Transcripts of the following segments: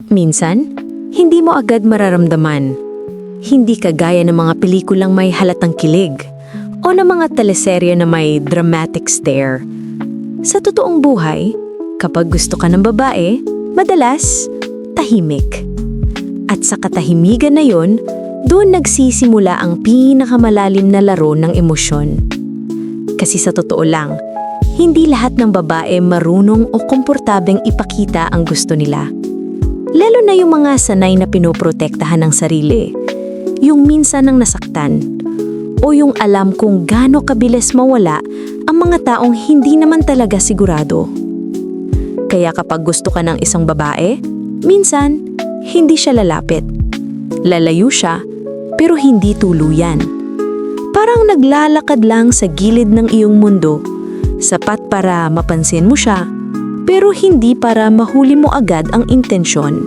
Minsan, hindi mo agad mararamdaman. Hindi kagaya ng mga pelikulang may halatang kilig o ng mga teleserye na may dramatic stare. Sa totoong buhay, kapag gusto ka ng babae, madalas tahimik. At sa katahimigan na yon, doon nagsisimula ang pinakamalalim na laro ng emosyon. Kasi sa totoo lang, hindi lahat ng babae marunong o komportabeng ipakita ang gusto nila. Lalo na yung mga sanay na pinoprotektahan ng sarili, yung minsan nang nasaktan, o yung alam kung gaano kabilis mawala ang mga taong hindi naman talaga sigurado. Kaya kapag gusto ka ng isang babae, minsan hindi siya lalapit. Lalayo siya, pero hindi tuluyan. Parang naglalakad lang sa gilid ng iyong mundo, sapat para mapansin mo siya, pero hindi para mahuli mo agad ang intensyon.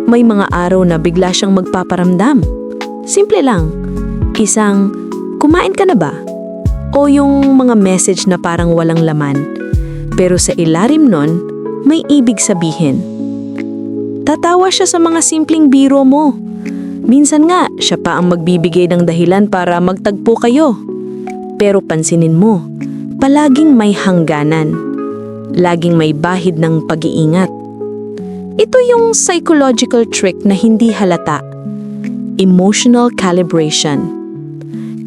May mga araw na bigla siyang magpaparamdam. Simple lang, isang, "Kumain ka na ba?" O yung mga message na parang walang laman, pero sa ilalim nun, may ibig sabihin. Tatawa siya sa mga simpleng biro mo. Minsan nga, siya pa ang magbibigay ng dahilan para magtagpo kayo. Pero pansinin mo, palaging may hangganan. Laging may bahid ng pag-iingat. Ito yung psychological trick na hindi halata. Emotional calibration.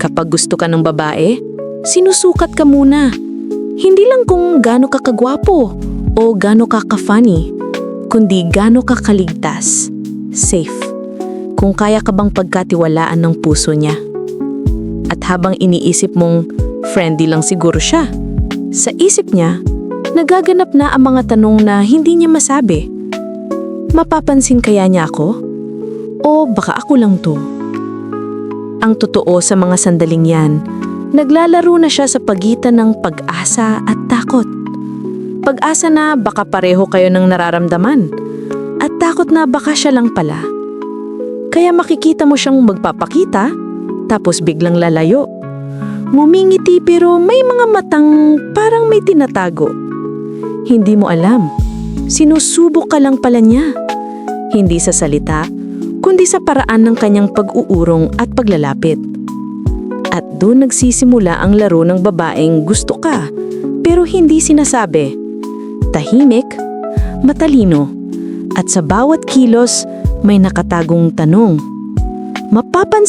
Kapag gusto ka ng babae, sinusukat ka muna. Hindi lang kung gaano ka kagwapo o gaano ka ka-funny, kundi gaano ka kaligtas, safe. Kung kaya ka bang pagkatiwalaan ng puso niya. At habang iniisip mong friendly lang siguro siya, sa isip niya, nagaganap na ang mga tanong na hindi niya masabi. Mapapansin kaya niya ako? O baka ako lang to? Ang totoo sa mga sandaling yan, naglalaro na siya sa pagitan ng pag-asa at takot. Pag-asa na baka pareho kayo ng nararamdaman, at takot na baka siya lang pala. Kaya makikita mo siyang magpapakita, tapos biglang lalayo. Ngumingiti pero may mga matang parang may tinatago. Hindi mo alam, sinusubok ka lang pala niya. Hindi sa salita, kundi sa paraan ng kanyang pag-uurong at paglalapit. At doon nagsisimula ang laro ng babaeng gusto ka, pero hindi sinasabi. Tahimik, matalino, at sa bawat kilos, may nakatagong tanong. Mapapansin